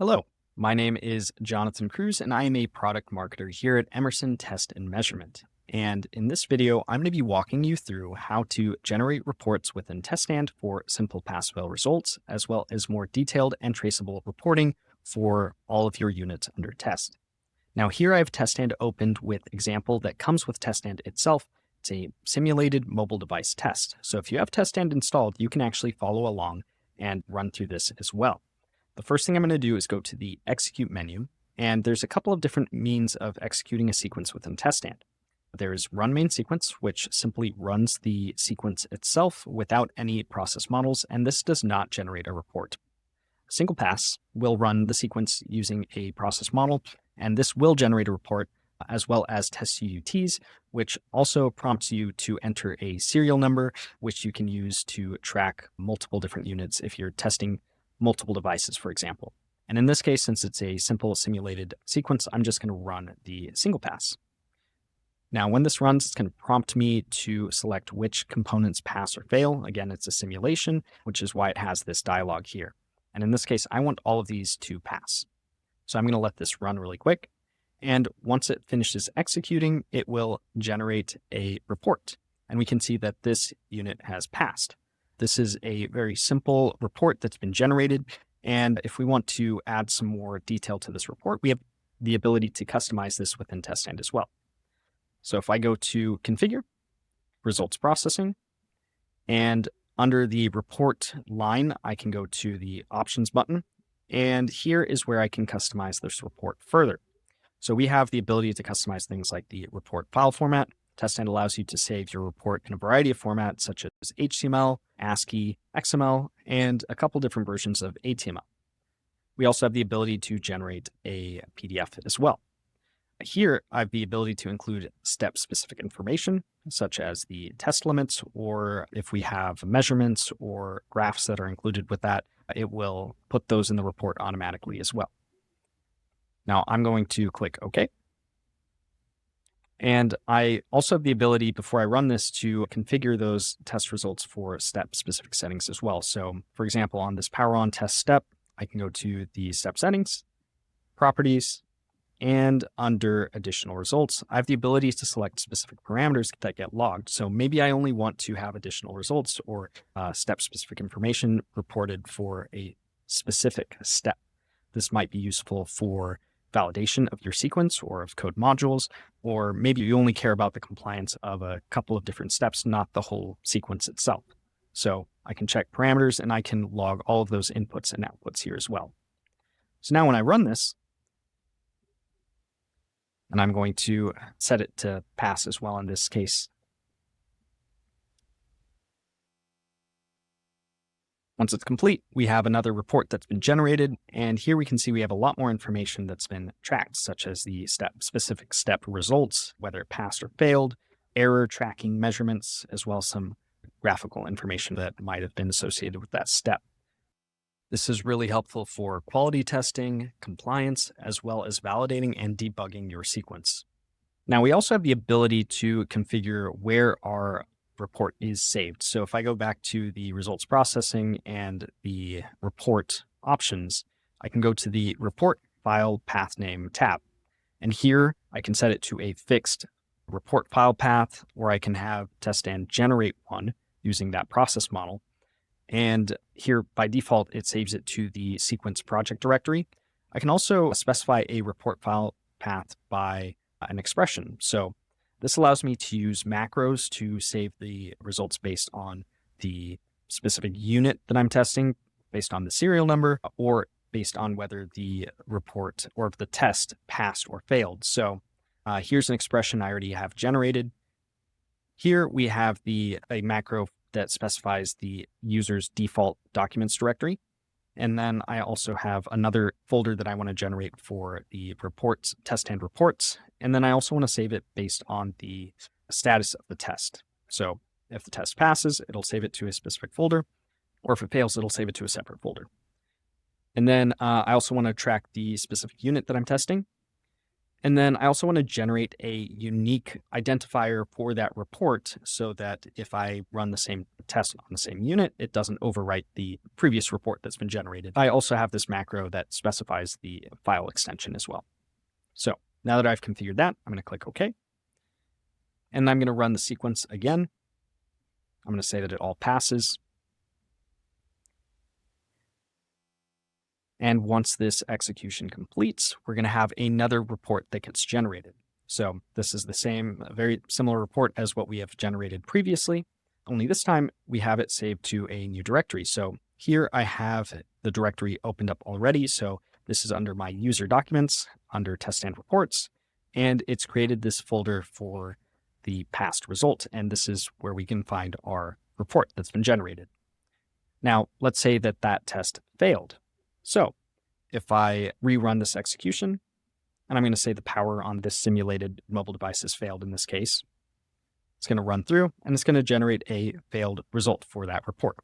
Hello, my name is Jonathan Cruz, and I am a product marketer here at Emerson Test and Measurement. And in this video, I'm going to be walking you through how to generate reports within TestStand for simple pass-fail results, as well as more detailed and traceable reporting for all of your units under test. Now here I have TestStand opened with example that comes with TestStand itself. It's a simulated mobile device test. So if you have TestStand installed, you can actually follow along and run through this as well. The first thing I'm going to do is go to the execute menu, and there's a couple of different means of executing a sequence within TestStand. There's run main sequence, which simply runs the sequence itself without any process models, and this does not generate a report. Single pass will run the sequence using a process model, and this will generate a report, as well as test UUTs, which also prompts you to enter a serial number, which you can use to track multiple different units if you're testing multiple devices, for example. And in this case, since it's a simple simulated sequence, I'm just going to run the single pass. Now, when this runs, it's going to prompt me to select which components pass or fail. Again, it's a simulation, which is why it has this dialog here. And in this case, I want all of these to pass. So I'm going to let this run really quick. And once it finishes executing, it will generate a report. And we can see that this unit has passed. This is a very simple report that's been generated. And if we want to add some more detail to this report, we have the ability to customize this within TestStand as well. So if I go to Configure, Results Processing, and under the report line, I can go to the Options button. And here is where I can customize this report further. So we have the ability to customize things like the report file format. TestStand allows you to save your report in a variety of formats, such as HTML, ASCII, XML, and a couple different versions of HTML. We also have the ability to generate a PDF as well. Here, I have the ability to include step-specific information, such as the test limits, or if we have measurements or graphs that are included with that, it will put those in the report automatically as well. Now, I'm going to click OK. And I also have the ability, before I run this, to configure those test results for step-specific settings as well. So, for example, on this power on test step, I can go to the step settings, properties, and under additional results, I have the ability to select specific parameters that get logged. So maybe I only want to have additional results or step-specific information reported for a specific step. This might be useful for validation of your sequence or of code modules, or maybe you only care about the compliance of a couple of different steps, not the whole sequence itself. So I can check parameters and I can log all of those inputs and outputs here as well. So now when I run this, and I'm going to set it to pass as well in this case. Once it's complete, we have another report that's been generated, and here we can see we have a lot more information that's been tracked, such as the specific step results, whether it passed or failed, error tracking measurements, as well as some graphical information that might have been associated with that step. This is really helpful for quality testing, compliance, as well as validating and debugging your sequence. Now, we also have the ability to configure where our report is saved. So if I go back to the results processing and the report options, I can go to the report file path name tab. And here I can set it to a fixed report file path, or I can have TestStand generate one using that process model. And here by default, it saves it to the sequence project directory. I can also specify a report file path by an expression. So this allows me to use macros to save the results based on the specific unit that I'm testing, based on the serial number, or based on whether the report or if the test passed or failed. So here's an expression I already have generated. Here we have a macro that specifies the user's default documents directory. And then I also have another folder that I want to generate for the reports, TestStand reports. And then I also want to save it based on the status of the test. So if the test passes, it'll save it to a specific folder, or if it fails, it'll save it to a separate folder. And then I also want to track the specific unit that I'm testing. And then I also want to generate a unique identifier for that report so that if I run the same test on the same unit, it doesn't overwrite the previous report that's been generated. I also have this macro that specifies the file extension as well. So now that I've configured that, I'm going to click OK. And I'm going to run the sequence again. I'm going to say that it all passes. And once this execution completes, we're going to have another report that gets generated. So this is the same, very similar report as what we have generated previously, only this time we have it saved to a new directory. So here I have the directory opened up already. So this is under my user documents, under TestStand reports, and it's created this folder for the past result. And this is where we can find our report that's been generated. Now, let's say that that test failed. So if I rerun this execution, and I'm going to say the power on this simulated mobile device has failed in this case, it's going to run through and it's going to generate a failed result for that report.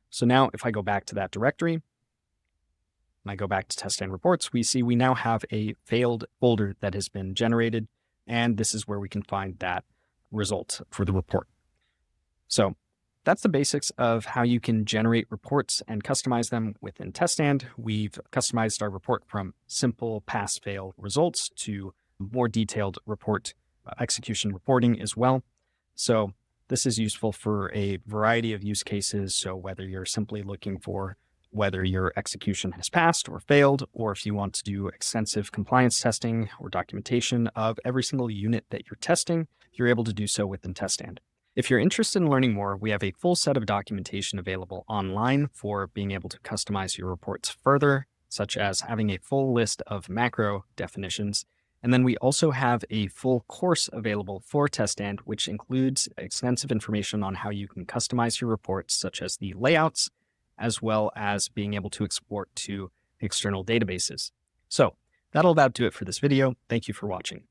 So now if I go back to that directory, and I go back to TestStand reports, we see we now have a failed folder that has been generated, and this is where we can find that result for the report. So that's the basics of how you can generate reports and customize them within TestStand. We've customized our report from simple pass-fail results to more detailed report execution reporting as well. So this is useful for a variety of use cases. So whether you're simply looking for whether your execution has passed or failed, or if you want to do extensive compliance testing or documentation of every single unit that you're testing, you're able to do so within TestStand. If you're interested in learning more, we have a full set of documentation available online for being able to customize your reports further, such as having a full list of macro definitions. And then we also have a full course available for TestStand, which includes extensive information on how you can customize your reports, such as the layouts, as well as being able to export to external databases. So that'll about do it for this video. Thank you for watching.